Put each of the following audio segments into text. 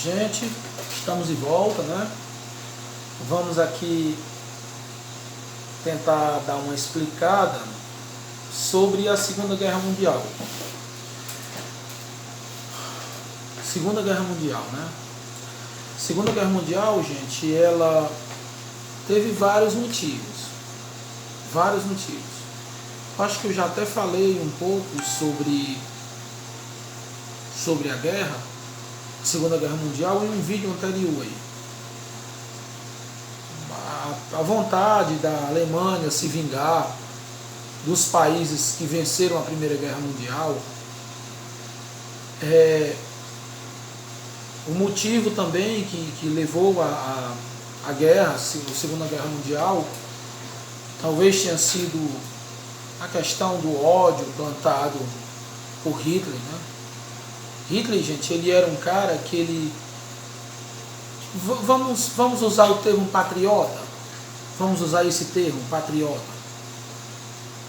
Gente, estamos de volta, né? Vamos aqui tentar dar uma explicada sobre a Segunda Guerra Mundial. Segunda Guerra Mundial, né? Segunda Guerra Mundial, gente, ela teve vários motivos. Vários motivos. Acho que eu já até falei um pouco sobre a guerra, Segunda Guerra Mundial, em um vídeo anterior aí. A vontade da Alemanha se vingar dos países que venceram a Primeira Guerra Mundial, o motivo também que levou a guerra, a Segunda Guerra Mundial, talvez tenha sido a questão do ódio plantado por Hitler, né? Hitler, gente, ele era um cara que ele... Vamos usar o termo patriota? Vamos usar esse termo, patriota.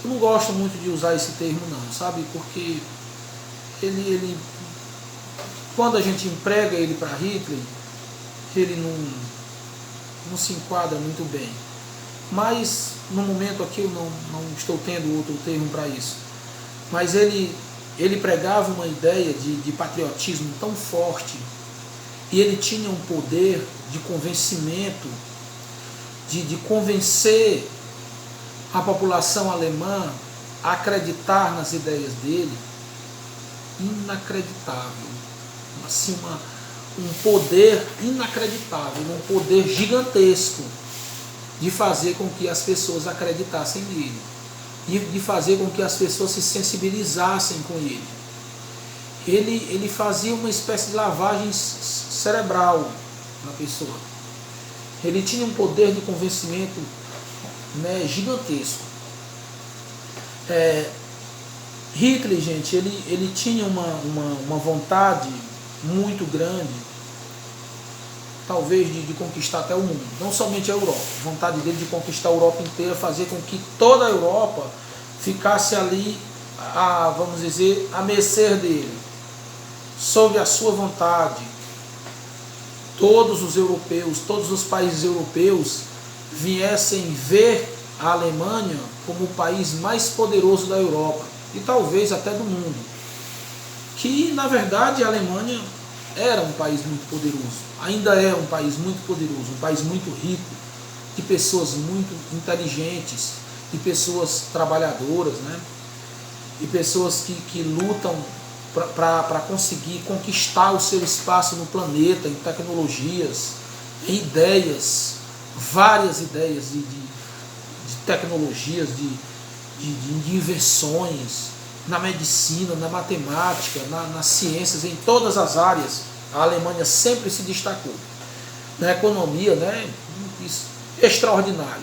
Eu não gosto muito de usar esse termo não, sabe? Porque ele quando a gente emprega ele para Hitler, ele não se enquadra muito bem. Mas no momento aqui eu não estou tendo outro termo para isso. Mas ele pregava uma ideia de patriotismo tão forte, e ele tinha um poder de convencimento, de convencer a população alemã a acreditar nas ideias dele, inacreditável. Assim, um poder inacreditável, um poder gigantesco de fazer com que as pessoas acreditassem nele, e de fazer com que as pessoas se sensibilizassem com ele. Ele fazia uma espécie de lavagem cerebral na pessoa. Ele tinha um poder de convencimento, né, gigantesco. Hitler, gente, ele tinha uma vontade muito grande, talvez de conquistar até o mundo, não somente a Europa. A vontade dele de conquistar a Europa inteira, fazer com que toda a Europa ficasse ali, vamos dizer, à mercê dele, sob a sua vontade. Todos os europeus, todos os países europeus viessem ver a Alemanha como o país mais poderoso da Europa, e talvez até do mundo. Que, na verdade, a Alemanha era um país muito poderoso, ainda é um país muito poderoso, um país muito rico, de pessoas muito inteligentes, de pessoas trabalhadoras, né? De pessoas que lutam para conseguir conquistar o seu espaço no planeta, em tecnologias, em ideias, várias ideias de tecnologias, de invenções, na medicina, na matemática, nas ciências, em todas as áreas. A Alemanha sempre se destacou. Na economia, né, isso, extraordinário.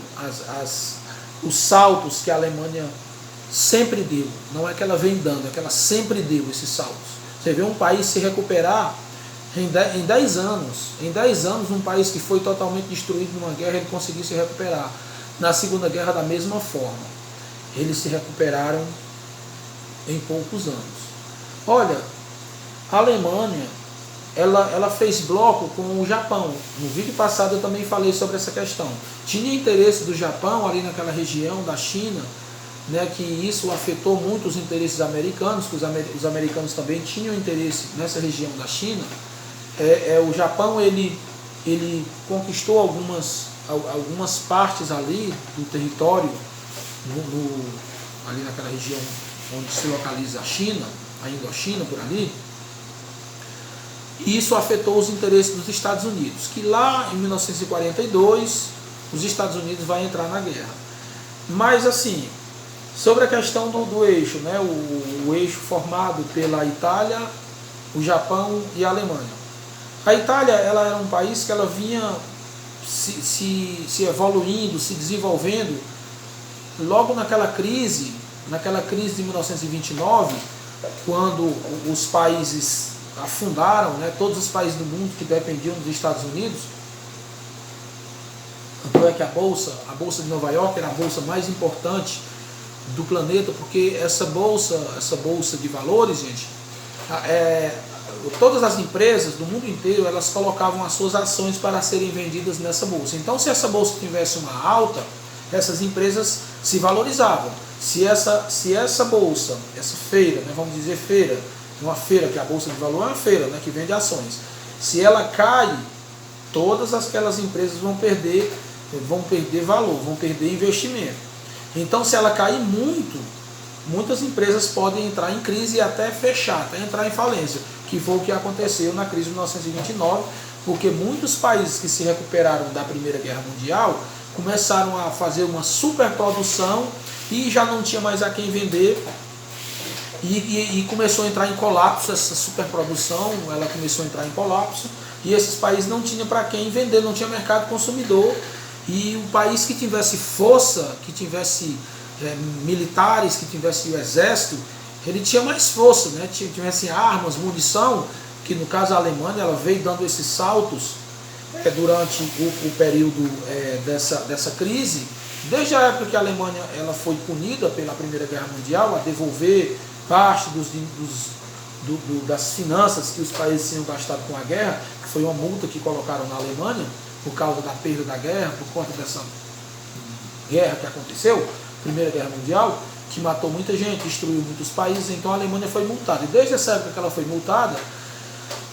Os saltos que a Alemanha sempre deu, não é que ela vem dando, é que ela sempre deu esses saltos. Você vê um país se recuperar em 10 anos. Em 10 anos, um país que foi totalmente destruído numa guerra, ele conseguiu se recuperar. Na Segunda Guerra, da mesma forma. Eles se recuperaram em poucos anos. Olha, a Alemanha, ela fez bloco com o Japão. No vídeo passado eu também falei sobre essa questão. Tinha interesse do Japão ali naquela região da China, né, que isso afetou muito os interesses americanos, que os americanos também tinham interesse nessa região da China. O Japão ele conquistou algumas partes ali do território, ali naquela região onde se localiza a China, a Indochina, por ali. E isso afetou os interesses dos Estados Unidos, que lá em 1942 os Estados Unidos vão entrar na guerra. Mas assim, sobre a questão do eixo, né, o eixo formado pela Itália, o Japão e a Alemanha. A Itália, ela era um país que ela vinha se evoluindo, se desenvolvendo, logo naquela crise de 1929, quando os países afundaram, né, todos os países do mundo que dependiam dos Estados Unidos. Tanto é que a bolsa de Nova York era a bolsa mais importante do planeta, porque essa bolsa de valores, gente, todas as empresas do mundo inteiro, elas colocavam as suas ações para serem vendidas nessa bolsa. Então, se essa bolsa tivesse uma alta, essas empresas se valorizavam. Se essa bolsa, essa feira, né, vamos dizer feira, uma feira, que a bolsa de valor é uma feira, né, que vende ações. Se ela cai, todas aquelas empresas vão perder valor, vão perder investimento. Então, se ela cair muito, muitas empresas podem entrar em crise e até fechar, até entrar em falência, que foi o que aconteceu na crise de 1929, porque muitos países que se recuperaram da Primeira Guerra Mundial começaram a fazer uma superprodução e já não tinha mais a quem vender, e começou a entrar em colapso. Essa superprodução, ela começou a entrar em colapso, e esses países não tinham para quem vender, não tinha mercado consumidor, e o país que tivesse força, que tivesse militares, que tivesse o exército, ele tinha mais força, né? Tivesse armas, munição, que no caso a Alemanha, ela veio dando esses saltos durante o período dessa crise, desde a época que a Alemanha ela foi punida pela Primeira Guerra Mundial, a devolver parte das finanças que os países tinham gastado com a guerra, que foi uma multa que colocaram na Alemanha, por causa da perda da guerra, por conta dessa guerra que aconteceu, Primeira Guerra Mundial, que matou muita gente, destruiu muitos países. Então a Alemanha foi multada. E desde essa época que ela foi multada,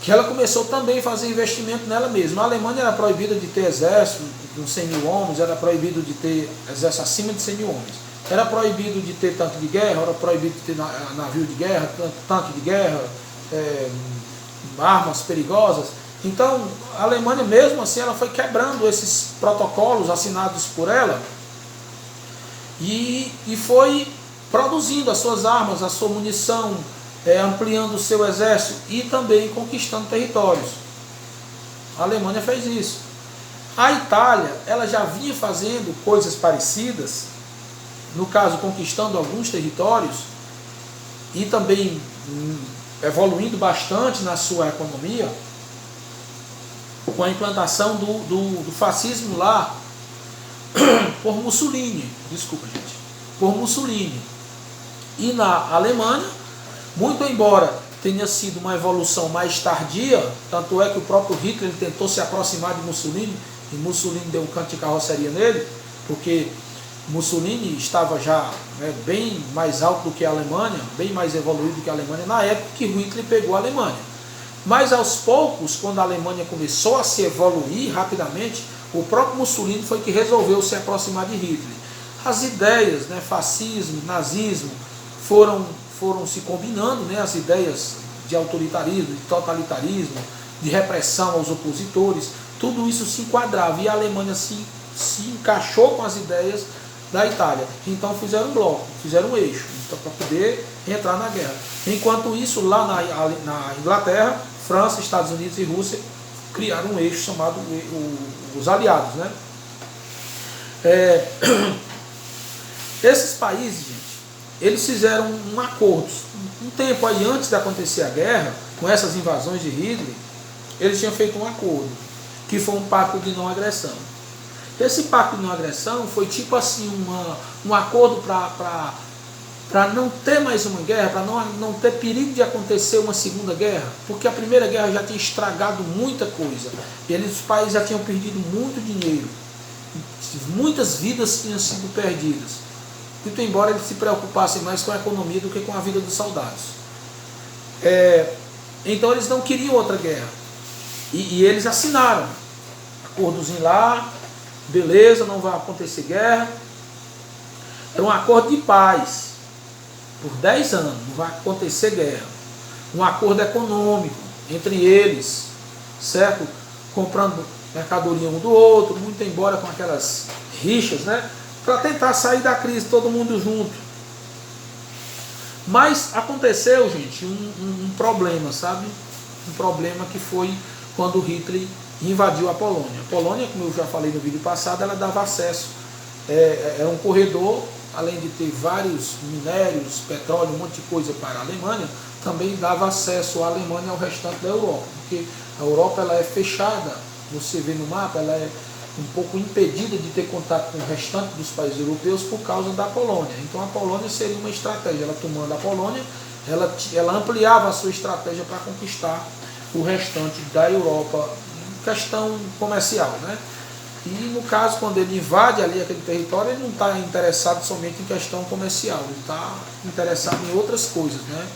que ela começou também a fazer investimento nela mesma. A Alemanha era proibida de ter exército de 100 mil homens, era proibido de ter exército acima de 100 mil homens. Era proibido de ter tanque de guerra, era proibido de ter navio de guerra, tanque de guerra, armas perigosas. Então, a Alemanha, mesmo assim, ela foi quebrando esses protocolos assinados por ela e foi produzindo as suas armas, a sua munição, ampliando o seu exército e também conquistando territórios. A Alemanha fez isso. A Itália, ela já vinha fazendo coisas parecidas, no caso, conquistando alguns territórios e também evoluindo bastante na sua economia, com a implantação do fascismo lá por Mussolini, por Mussolini. E na Alemanha, muito embora tenha sido uma evolução mais tardia, tanto é que o próprio Hitler tentou se aproximar de Mussolini, e Mussolini deu um canto de carroceria nele, porque Mussolini estava já bem mais alto do que a Alemanha, bem mais evoluído do que a Alemanha, na época que Hitler pegou a Alemanha. Mas aos poucos, quando a Alemanha começou a se evoluir rapidamente, o próprio Mussolini foi que resolveu se aproximar de Hitler. As ideias, fascismo, nazismo, foram se combinando, as ideias de autoritarismo, de totalitarismo, de repressão aos opositores, tudo isso se enquadrava e a Alemanha se encaixou com as ideias da Itália. Então fizeram um bloco, fizeram um eixo, para poder entrar na guerra. Enquanto isso, lá na Inglaterra, França, Estados Unidos e Rússia criaram um eixo chamado os aliados. Esses países, gente, eles fizeram um acordo. Um tempo aí antes de acontecer a guerra, com essas invasões de Hitler, eles tinham feito um acordo, que foi um pacto de não agressão. Esse pacto de não agressão foi tipo assim um acordo para não ter mais uma guerra, para não ter perigo de acontecer uma segunda guerra, porque a Primeira Guerra já tinha estragado muita coisa, os países já tinham perdido muito dinheiro, muitas vidas tinham sido perdidas, muito embora eles se preocupassem mais com a economia do que com a vida dos soldados. Então eles não queriam outra guerra, e eles assinaram acordozinho lá, beleza, não vai acontecer guerra. Era um acordo de paz por 10 anos, não vai acontecer guerra. Um acordo econômico entre eles, certo? Comprando mercadoria um do outro, muito embora com aquelas rixas, para tentar sair da crise todo mundo junto. Mas aconteceu, gente, um problema, sabe? Um problema que foi quando Hitler invadiu a Polônia. A Polônia, como eu já falei no vídeo passado, ela dava acesso, era um corredor, além de ter vários minérios, petróleo, um monte de coisa para a Alemanha, também dava acesso à Alemanha ao restante da Europa, porque a Europa ela é fechada, você vê no mapa, um pouco impedida de ter contato com o restante dos países europeus por causa da Polônia. Então a Polônia seria uma estratégia, ela tomando a Polônia, ela ampliava a sua estratégia para conquistar o restante da Europa, em questão comercial, né? E no caso, quando ele invade ali aquele território, ele não está interessado somente em questão comercial, ele está interessado em outras coisas, né?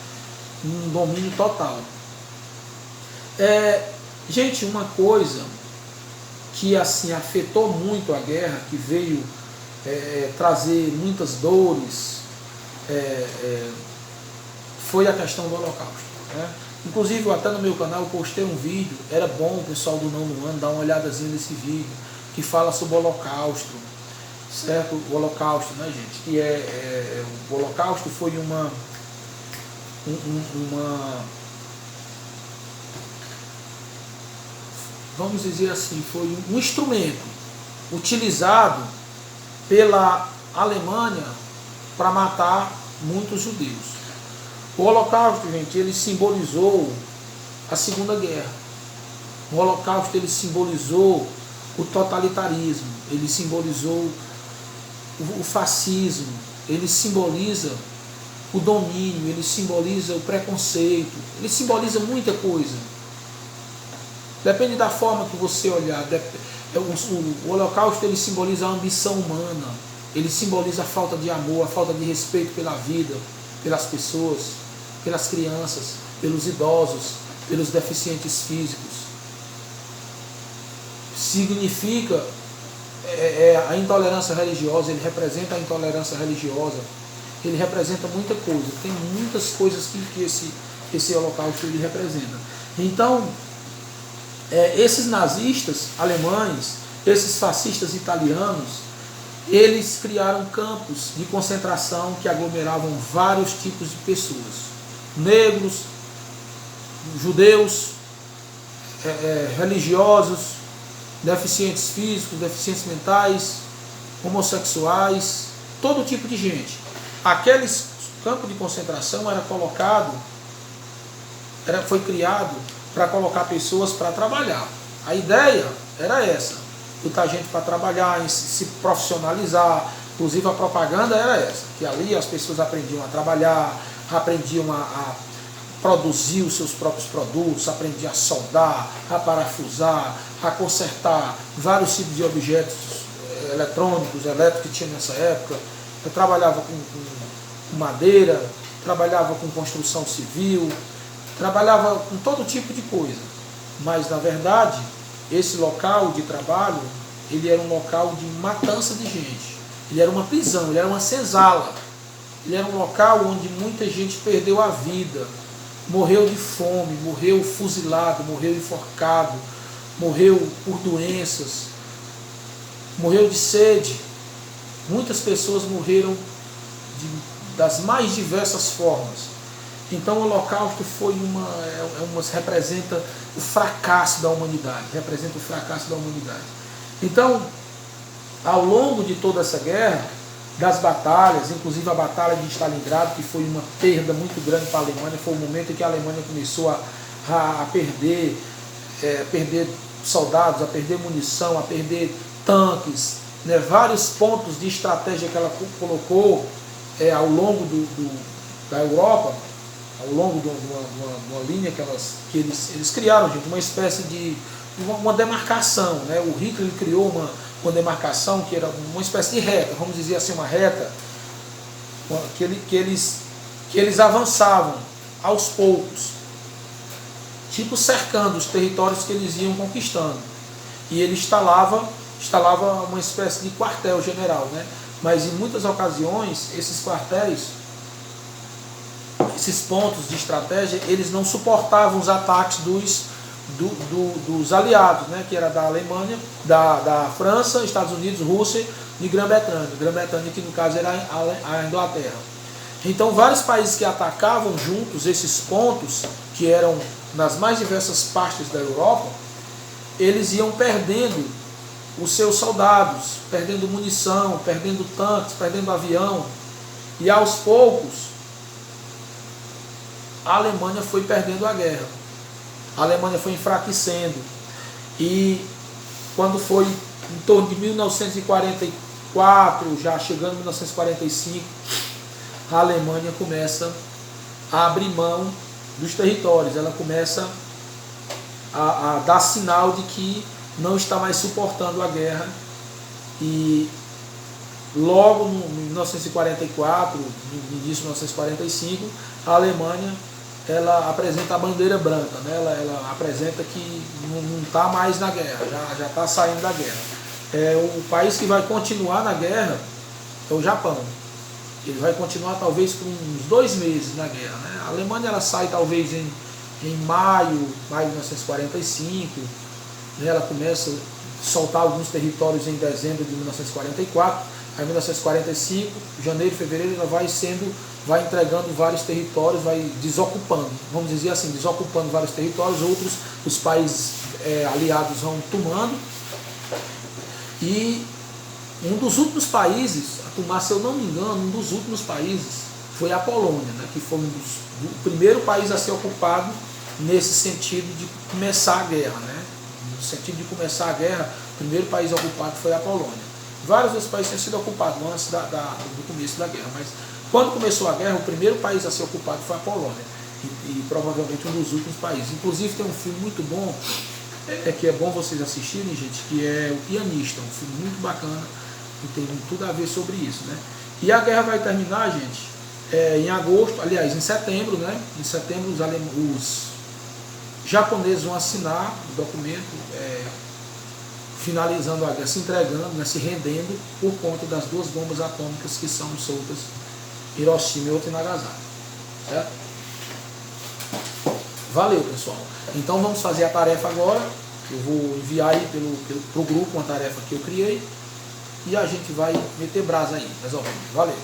Um domínio total. Gente, uma coisa que assim afetou muito a guerra, que veio trazer muitas dores, foi a questão do Holocausto, né? Inclusive, até no meu canal eu postei um vídeo, era bom o pessoal do Nono Ano dar uma olhadazinha nesse vídeo, que fala sobre o Holocausto, certo? O Holocausto, né, gente? Que o Holocausto foi vamos dizer assim, foi um instrumento utilizado pela Alemanha para matar muitos judeus. O Holocausto, gente, ele simbolizou a Segunda Guerra. O Holocausto, ele simbolizou o totalitarismo, ele simbolizou o fascismo, ele simboliza o domínio, ele simboliza o preconceito, ele simboliza muita coisa. Depende da forma que você olhar. O Holocausto, ele simboliza a ambição humana, ele simboliza a falta de amor, a falta de respeito pela vida, pelas pessoas, pelas crianças, pelos idosos, pelos deficientes físicos. Significa a intolerância religiosa, ele representa a intolerância religiosa, ele representa muita coisa, tem muitas coisas que esse Holocausto ele representa. Então, esses nazistas alemães, esses fascistas italianos, eles criaram campos de concentração que aglomeravam vários tipos de pessoas, negros, judeus, religiosos, deficientes físicos, deficientes mentais, homossexuais, todo tipo de gente. Aqueles campos de concentração foi criado para colocar pessoas para trabalhar. A ideia era essa, botar gente para trabalhar, se profissionalizar. Inclusive a propaganda era essa, que ali as pessoas aprendiam a trabalhar, aprendiam a produzir os seus próprios produtos, aprendiam a soldar, a parafusar, a consertar vários tipos de objetos eletrônicos, elétricos que tinha nessa época. Eu trabalhava com madeira, trabalhava com construção civil, trabalhava com todo tipo de coisa. Mas, na verdade, esse local de trabalho, ele era um local de matança de gente. Ele era uma prisão, ele era uma senzala. Ele era um local onde muita gente perdeu a vida, morreu de fome, morreu fuzilado, morreu enforcado, morreu por doenças, morreu de sede. Muitas pessoas morreram das mais diversas formas. Então o Holocausto foi representa o fracasso da humanidade, representa o fracasso da humanidade. Então, ao longo de toda essa guerra, das batalhas, inclusive a batalha de Stalingrado, que foi uma perda muito grande para a Alemanha, foi o momento em que a Alemanha começou a perder soldados, a perder munição, a perder tanques, né, vários pontos de estratégia que ela colocou ao longo da Europa, ao longo de uma linha que eles criaram, gente, uma espécie de uma demarcação, né? O Hitler criou uma demarcação que era uma espécie de reta, vamos dizer assim, uma reta que eles avançavam aos poucos, tipo cercando os territórios que eles iam conquistando, e ele instalava uma espécie de quartel-general, né? Mas em muitas ocasiões esses quartéis, esses pontos de estratégia, eles não suportavam os ataques dos aliados, né, que era da Alemanha, da França, Estados Unidos, Rússia e Grã-Bretanha. Grã-Bretanha, que no caso era a Inglaterra. Então vários países que atacavam juntos esses pontos, que eram nas mais diversas partes da Europa, eles iam perdendo os seus soldados, perdendo munição, perdendo tanques, perdendo avião, e aos poucos a Alemanha foi perdendo a guerra. A Alemanha foi enfraquecendo, e quando foi em torno de 1944, já chegando em 1945, a Alemanha começa a abrir mão dos territórios, ela começa a dar sinal de que não está mais suportando a guerra, e logo em 1944, no início de 1945, a Alemanha ela apresenta a bandeira branca, né? Ela apresenta que não está mais na guerra, já está saindo da guerra. O país que vai continuar na guerra é o Japão. Ele vai continuar talvez por uns 2 meses na guerra, né? A Alemanha ela sai talvez em maio de 1945, né? Ela começa a soltar alguns territórios em dezembro de 1944, aí em 1945, janeiro, fevereiro, ela vai entregando vários territórios, vai desocupando, vamos dizer assim, desocupando vários territórios, outros os países aliados vão tomando, e um dos últimos países a tomar, se eu não me engano, um dos últimos países foi a Polônia, né, que foi o primeiro país a ser ocupado nesse sentido de começar a guerra, né? No sentido de começar a guerra, o primeiro país ocupado foi a Polônia. Vários desses países tinham sido ocupados antes do começo da guerra, mas quando começou a guerra, o primeiro país a ser ocupado foi a Polônia, e provavelmente um dos últimos países. Inclusive tem um filme muito bom, que é bom vocês assistirem, gente, que é O Pianista, um filme muito bacana, que tem tudo a ver sobre isso, né? E a guerra vai terminar, gente, em agosto, aliás, em setembro, né? Em setembro os japoneses vão assinar o documento, finalizando a guerra, se entregando, né, se rendendo por conta das 2 bombas atômicas que são soltas em Hiroshima e outra em Nagasaki. Certo? Valeu, pessoal. Então vamos fazer a tarefa agora. Eu vou enviar aí pro grupo uma tarefa que eu criei e a gente vai meter brasa aí, resolvendo. Valeu.